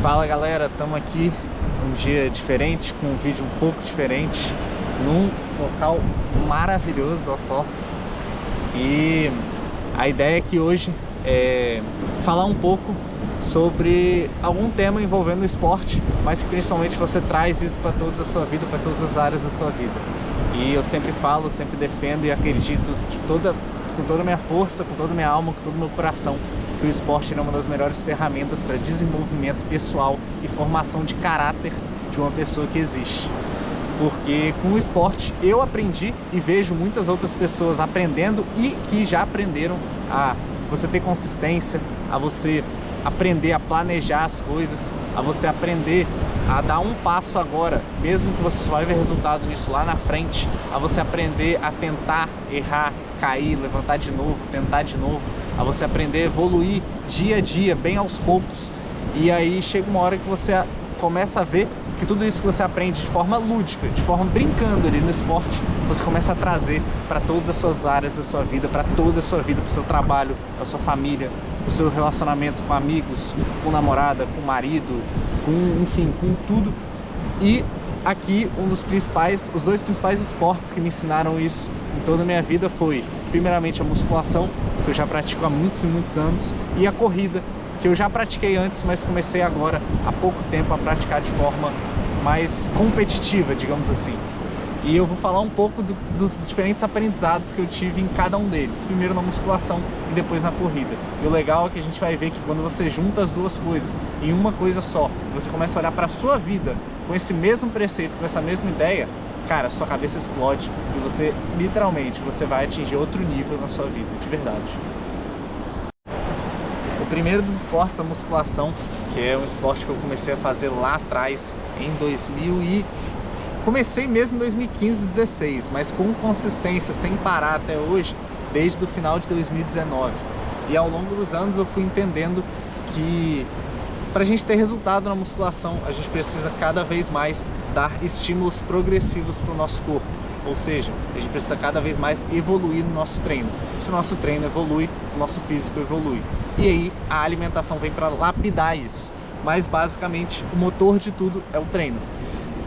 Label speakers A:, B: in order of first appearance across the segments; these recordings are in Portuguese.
A: Fala galera, estamos aqui um dia diferente, com um vídeo um pouco diferente, num local maravilhoso, olha só. E a ideia aqui hoje é falar um pouco sobre algum tema envolvendo o esporte, mas que principalmente você traz isso para toda a sua vida, para todas as áreas da sua vida. E eu sempre falo, sempre defendo e acredito com toda a minha força, com toda a minha alma, com todo o meu coração, que o esporte é uma das melhores ferramentas para desenvolvimento pessoal e formação de caráter de uma pessoa que existe. Porque com o esporte eu aprendi e vejo muitas outras pessoas aprendendo e que já aprenderam a você ter consistência, a você aprender a planejar as coisas, a você aprender a dar um passo agora, mesmo que você só vai ver resultado nisso lá na frente, a você aprender a tentar, errar, cair, levantar de novo, tentar de novo, a você aprender a evoluir dia a dia, bem aos poucos. E aí chega uma hora que você começa a ver que tudo isso que você aprende de forma lúdica, de forma brincando ali no esporte, você começa a trazer para todas as suas áreas da sua vida, para toda a sua vida, para o seu trabalho, para a sua família, para o seu relacionamento com amigos, com namorada, com marido, enfim, com tudo. E aqui os dois principais esportes que me ensinaram isso em toda a minha vida foi, primeiramente, a musculação, que eu já pratico há muitos e muitos anos, e a corrida, que eu já pratiquei antes, mas comecei agora, há pouco tempo, a praticar de forma mais competitiva, digamos assim. E eu vou falar um pouco dos diferentes aprendizados que eu tive em cada um deles. Primeiro na musculação e depois na corrida. E o legal é que a gente vai ver que quando você junta as duas coisas em uma coisa só, você começa a olhar para a sua vida com esse mesmo preceito, com essa mesma ideia, cara, sua cabeça explode e você, literalmente, você vai atingir outro nível na sua vida, de verdade. O primeiro dos esportes, a musculação, que é um esporte que eu comecei a fazer lá atrás, comecei mesmo em 2015, 2016, mas com consistência, sem parar até hoje, desde o final de 2019. E ao longo dos anos eu fui entendendo que para a gente ter resultado na musculação, a gente precisa cada vez mais dar estímulos progressivos para o nosso corpo. Ou seja, a gente precisa cada vez mais evoluir no nosso treino. Se o nosso treino evolui, o nosso físico evolui. E aí a alimentação vem para lapidar isso. Mas basicamente o motor de tudo é o treino.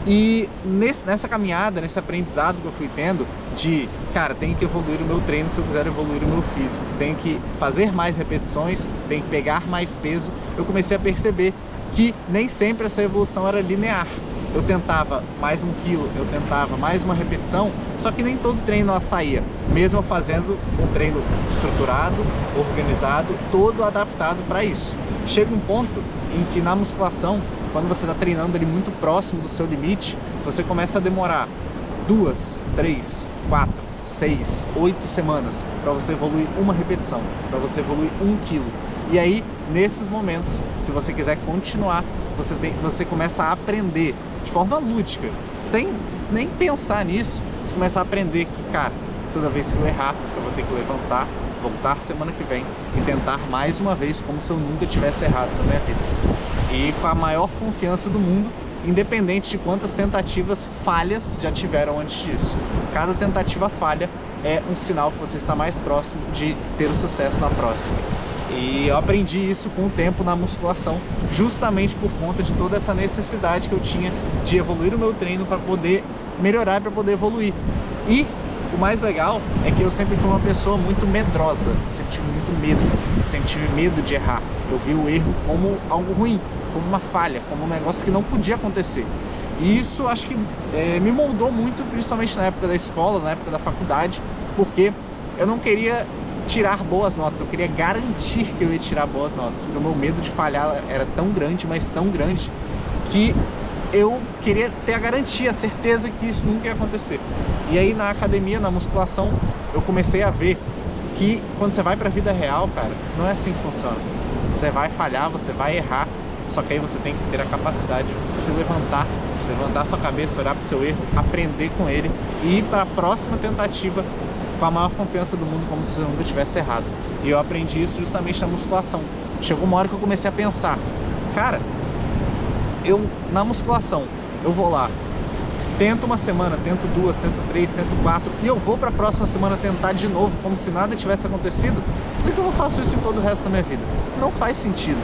A: E nessa caminhada, nesse aprendizado que eu fui tendo de, cara, tenho que evoluir o meu treino se eu quiser evoluir o meu físico, tenho que fazer mais repetições, tenho que pegar mais peso, eu comecei a perceber que nem sempre essa evolução era linear. Eu tentava mais 1 quilo, eu tentava mais uma repetição, só que nem todo treino ela saía, mesmo fazendo um treino estruturado, organizado, todo adaptado para isso. Chega um ponto em que na musculação, quando você está treinando ali muito próximo do seu limite, você começa a demorar 2, 3, 4, 6, 8 semanas para você evoluir uma repetição, para você evoluir 1 quilo. E aí, nesses momentos, se você quiser continuar, você começa a aprender de forma lúdica, sem nem pensar nisso, você começa a aprender que, cara, toda vez que eu errar, eu vou ter que levantar, voltar semana que vem e tentar mais uma vez, como se eu nunca tivesse errado na minha vida. E com a maior confiança do mundo, independente de quantas tentativas falhas já tiveram antes disso. Cada tentativa falha é um sinal que você está mais próximo de ter o sucesso na próxima. E eu aprendi isso com o tempo na musculação, justamente por conta de toda essa necessidade que eu tinha de evoluir o meu treino para poder melhorar, para poder evoluir. E o mais legal é que eu sempre fui uma pessoa muito medrosa, eu sempre tive muito medo, sempre tive medo de errar. Eu vi o erro como algo ruim, como uma falha, como um negócio que não podia acontecer. E isso acho que me moldou muito, principalmente na época da escola, na época da faculdade, porque eu não queria tirar boas notas, eu queria garantir que eu ia tirar boas notas, porque o meu medo de falhar era tão grande, mas tão grande, que eu queria ter a garantia, a certeza que isso nunca ia acontecer. E aí na academia, na musculação, eu comecei a ver que quando você vai para a vida real, cara, não é assim que funciona. Você vai falhar, você vai errar, só que aí você tem que ter a capacidade de você se levantar sua cabeça, olhar para o seu erro, aprender com ele e ir para a próxima tentativa com a maior confiança do mundo, como se você nunca tivesse errado. E eu aprendi isso justamente na musculação. Chegou uma hora que eu comecei a pensar, cara, na musculação, eu vou lá, tento uma semana, tento 2, tento 3, tento 4 e eu vou para a próxima semana tentar de novo, como se nada tivesse acontecido. Por que eu não faço isso em todo o resto da minha vida? Não faz sentido.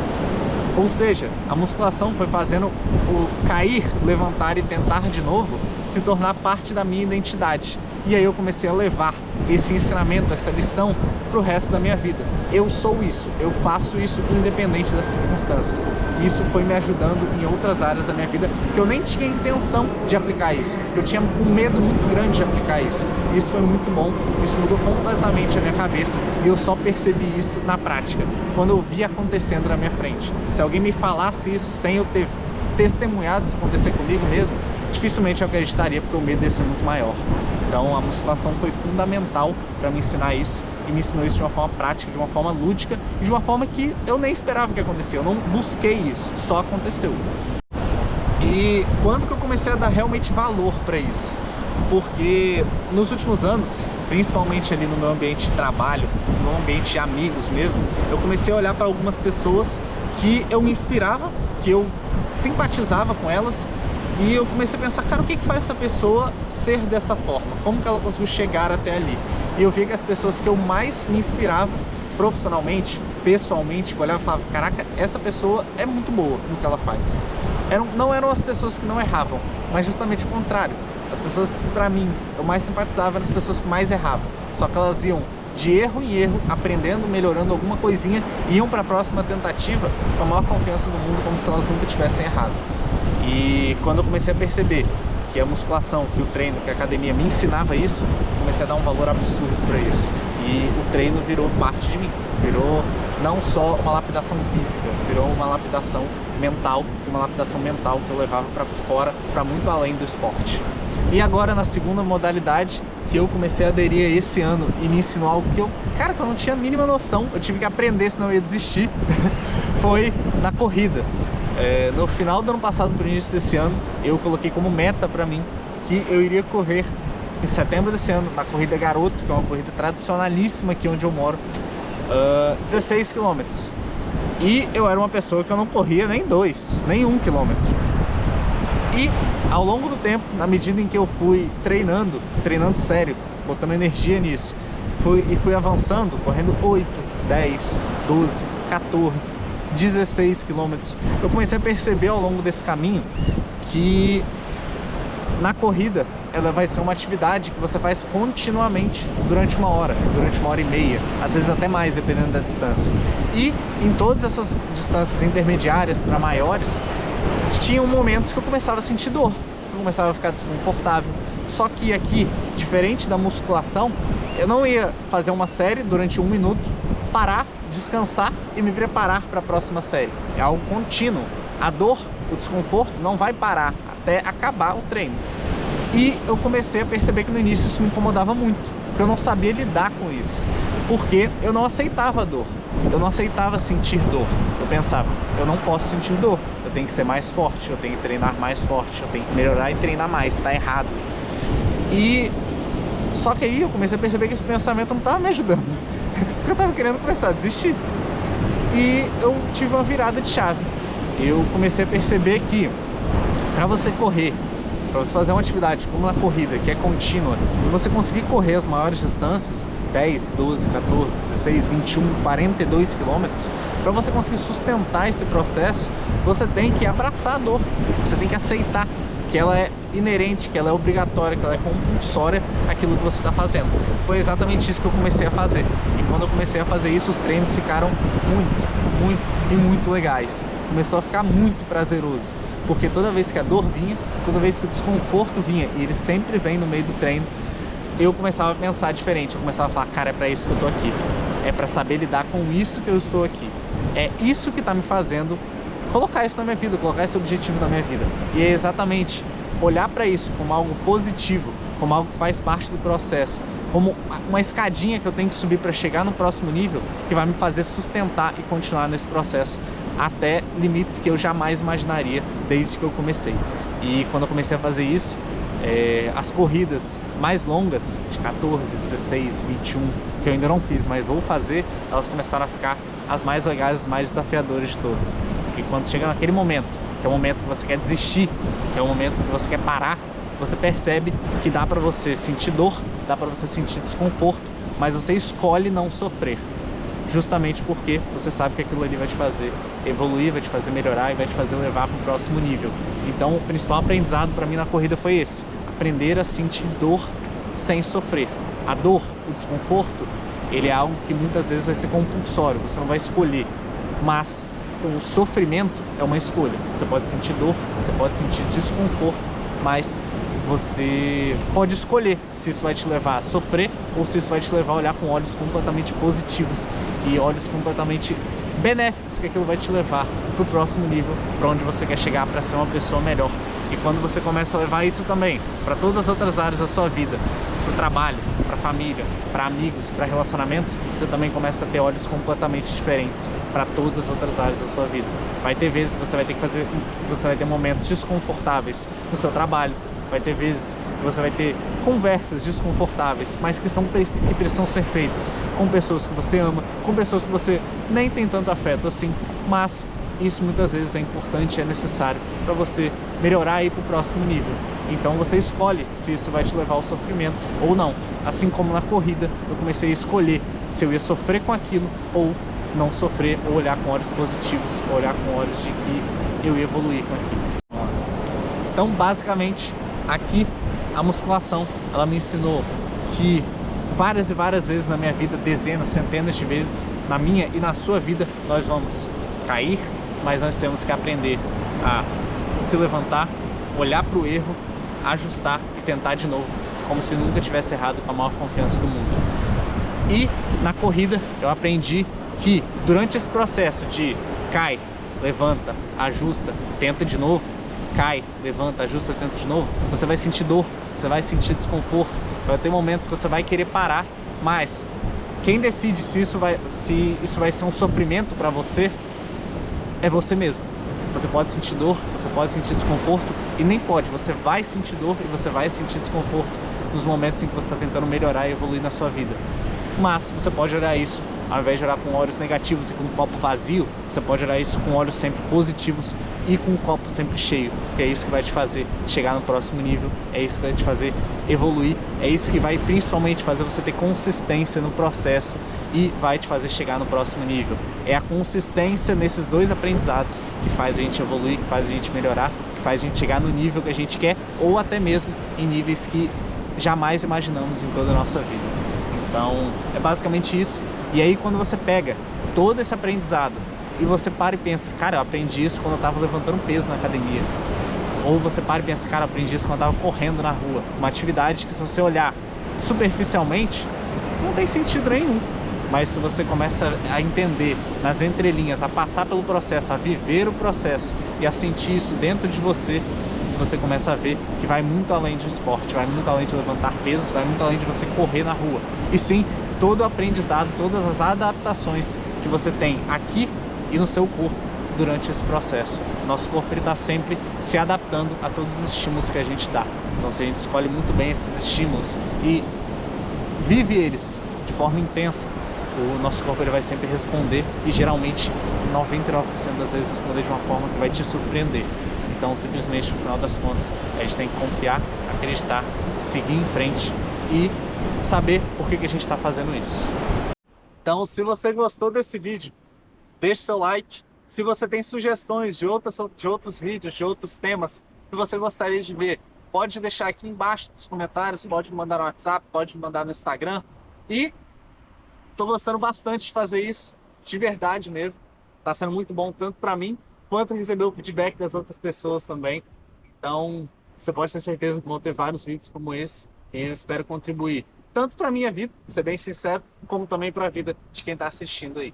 A: Ou seja, a musculação foi fazendo o cair, levantar e tentar de novo se tornar parte da minha identidade. E aí eu comecei a levar esse ensinamento, essa lição para o resto da minha vida. Eu sou isso, eu faço isso independente das circunstâncias. Isso foi me ajudando em outras áreas da minha vida que eu nem tinha intenção de aplicar isso, que eu tinha um medo muito grande de aplicar isso. Isso foi muito bom, isso mudou completamente a minha cabeça e eu só percebi isso na prática, quando eu vi acontecendo na minha frente. Se alguém me falasse isso sem eu ter testemunhado isso acontecer comigo mesmo, dificilmente eu acreditaria, porque o medo ia ser muito maior. Então a musculação foi fundamental para me ensinar isso, e me ensinou isso de uma forma prática, de uma forma lúdica e de uma forma que eu nem esperava que acontecesse. Eu não busquei isso, só aconteceu. E quando que eu comecei a dar realmente valor para isso? Porque nos últimos anos, principalmente ali no meu ambiente de trabalho, no meu ambiente de amigos mesmo, eu comecei a olhar para algumas pessoas que eu me inspirava, que eu simpatizava com elas, e eu comecei a pensar, cara, o que faz essa pessoa ser dessa forma? Como que ela conseguiu chegar até ali? E eu vi que as pessoas que eu mais me inspirava profissionalmente, pessoalmente, que eu olhava e falava, caraca, essa pessoa é muito boa no que ela faz. Não eram as pessoas que não erravam, mas justamente o contrário. As pessoas que, pra mim, eu mais simpatizava eram as pessoas que mais erravam. Só que elas iam de erro em erro, aprendendo, melhorando alguma coisinha, e iam para a próxima tentativa com a maior confiança do mundo, como se elas nunca tivessem errado. E quando eu comecei a perceber que a musculação, que o treino, que a academia me ensinava isso, comecei a dar um valor absurdo para isso. E o treino virou parte de mim, virou não só uma lapidação física, virou uma lapidação mental, uma lapidação mental que eu levava para fora, para muito além do esporte. E agora, na segunda modalidade, que eu comecei a aderir esse ano e me ensinou algo que eu não tinha a mínima noção, eu tive que aprender, senão eu ia desistir, foi na corrida. No final do ano passado, para o início desse ano, eu coloquei como meta para mim que eu iria correr em setembro desse ano, na corrida Garoto, que é uma corrida tradicionalíssima aqui onde eu moro, 16 km. E eu era uma pessoa que eu não corria nem 1 quilômetro. E ao longo do tempo, na medida em que eu fui treinando sério, botando energia nisso, fui avançando, correndo 8, 10, 12, 14, 16 quilômetros, eu comecei a perceber ao longo desse caminho que na corrida ela vai ser uma atividade que você faz continuamente durante uma hora e meia, às vezes até mais, dependendo da distância. E em todas essas distâncias intermediárias para maiores, tinham momentos que eu começava a sentir dor, eu começava a ficar desconfortável. Só que aqui, diferente da musculação, eu não ia fazer uma série durante 1 minuto, parar, descansar e me preparar para a próxima série. É algo contínuo. A dor, o desconforto não vai parar até acabar o treino. E eu comecei a perceber que no início isso me incomodava muito, porque eu não sabia lidar com isso, porque eu não aceitava a dor, eu não aceitava sentir dor. Eu pensava, eu não posso sentir dor, eu tenho que ser mais forte, eu tenho que treinar mais forte, eu tenho que melhorar e treinar mais, tá errado. E só que aí eu comecei a perceber que esse pensamento não estava me ajudando, porque eu estava querendo começar a desistir. E eu tive uma virada de chave. Eu comecei a perceber que para você correr, para você fazer uma atividade como na corrida, que é contínua, e você conseguir correr as maiores distâncias, 10, 12, 14, 16, 21, 42 quilômetros, para você conseguir sustentar esse processo, você tem que abraçar a dor, você tem que aceitar que ela é inerente, que ela é obrigatória, que ela é compulsória aquilo que você está fazendo. Foi exatamente isso que eu comecei a fazer. E quando eu comecei a fazer isso, os treinos ficaram muito legais. Começou a ficar muito prazeroso, porque toda vez que a dor vinha, toda vez que o desconforto vinha, e ele sempre vem no meio do treino, eu começava a pensar diferente. Eu começava a falar, cara, é para isso que eu tô aqui, é para saber lidar com isso que eu estou aqui, é isso que tá me fazendo colocar isso na minha vida, colocar esse objetivo na minha vida. E é exatamente olhar para isso como algo positivo, como algo que faz parte do processo, como uma escadinha que eu tenho que subir para chegar no próximo nível, que vai me fazer sustentar e continuar nesse processo até limites que eu jamais imaginaria desde que eu comecei. E quando eu comecei a fazer isso, as corridas mais longas, de 14, 16, 21, que eu ainda não fiz, mas vou fazer, elas começaram a ficar as mais legais, as mais desafiadoras de todas. Porque quando chega naquele momento, que é o momento que você quer desistir, que é o momento que você quer parar, você percebe que dá pra você sentir dor, dá pra você sentir desconforto, mas você escolhe não sofrer. justamente porque você sabe que aquilo ali vai te fazer evoluir, vai te fazer melhorar e vai te fazer levar para o próximo nível. Então o principal aprendizado para mim na corrida foi esse: aprender a sentir dor sem sofrer. A dor, o desconforto, ele é algo que muitas vezes vai ser compulsório, você não vai escolher, mas o sofrimento é uma escolha. Você pode sentir dor, você pode sentir desconforto, mas você pode escolher se isso vai te levar a sofrer ou se isso vai te levar a olhar com olhos completamente positivos e olhos completamente benéficos, que aquilo vai te levar para o próximo nível, para onde você quer chegar, para ser uma pessoa melhor. E quando você começa a levar isso também para todas as outras áreas da sua vida, para o trabalho, para a família, para amigos, para relacionamentos, você também começa a ter olhos completamente diferentes para todas as outras áreas da sua vida. Vai ter vezes que você vai ter que fazer, você vai ter momentos desconfortáveis no seu trabalho, vai ter vezes que você vai ter conversas desconfortáveis, mas que precisam ser feitas com pessoas que você ama, com pessoas que você nem tem tanto afeto assim, mas isso muitas vezes é importante e é necessário para você melhorar e ir para o próximo nível. Então você escolhe se isso vai te levar ao sofrimento ou não. Assim como na corrida, eu comecei a escolher se eu ia sofrer com aquilo ou não sofrer, ou olhar com olhos positivos, ou olhar com olhos de que eu ia evoluir com aquilo. Então basicamente aqui a musculação, ela me ensinou que várias e várias vezes na minha vida, dezenas, centenas de vezes na minha e na sua vida, nós vamos cair, mas nós temos que aprender a se levantar, olhar para o erro, ajustar e tentar de novo, como se nunca tivesse errado, com a maior confiança do mundo. E na corrida eu aprendi que durante esse processo de cai, levanta, ajusta, tenta de novo, cai, levanta, ajusta, tenta de novo, você vai sentir dor, você vai sentir desconforto, vai ter momentos que você vai querer parar, mas quem decide se isso vai ser um sofrimento para você é você mesmo. Você pode sentir dor, você pode sentir desconforto, e nem pode, você vai sentir dor e você vai sentir desconforto nos momentos em que você está tentando melhorar e evoluir na sua vida. Mas você pode olhar isso, ao invés de olhar com olhos negativos e com um copo vazio, você pode olhar isso com olhos sempre positivos e com um copo sempre cheio, porque é isso que vai te fazer chegar no próximo nível, é isso que vai te fazer evoluir, é isso que vai principalmente fazer você ter consistência no processo e vai te fazer chegar no próximo nível. É a consistência nesses dois aprendizados que faz a gente evoluir, que faz a gente melhorar, que faz a gente chegar no nível que a gente quer, ou até mesmo em níveis que jamais imaginamos em toda a nossa vida. Então é basicamente isso. E aí quando você pega todo esse aprendizado e você para e pensa, cara, eu aprendi isso quando eu estava levantando peso na academia, ou você para e pensa, cara, eu aprendi isso quando eu estava correndo na rua, uma atividade que, se você olhar superficialmente, não tem sentido nenhum. Mas se você começa a entender nas entrelinhas, a passar pelo processo, a viver o processo e a sentir isso dentro de você, você começa a ver que vai muito além de esporte, vai muito além de levantar pesos, vai muito além de você correr na rua. E sim, todo o aprendizado, todas as adaptações que você tem aqui e no seu corpo durante esse processo. Nosso corpo está sempre se adaptando a todos os estímulos que a gente dá. Então se a gente escolhe muito bem esses estímulos e vive eles de forma intensa, o nosso corpo ele vai sempre responder, e geralmente 99% das vezes responder de uma forma que vai te surpreender. Então simplesmente, no final das contas, a gente tem que confiar, acreditar, seguir em frente e saber por que a gente está fazendo isso. Então, se você gostou desse vídeo, deixe seu like. Se você tem sugestões de outros vídeos, de outros temas que você gostaria de ver, pode deixar aqui embaixo nos comentários, pode me mandar no WhatsApp, pode me mandar no Instagram. E tô gostando bastante de fazer isso, de verdade mesmo. Tá sendo muito bom tanto para mim, quanto receber o feedback das outras pessoas também. Então, você pode ter certeza que vão ter vários vídeos como esse, e eu espero contribuir tanto para minha vida, ser bem sincero, como também para a vida de quem está assistindo aí.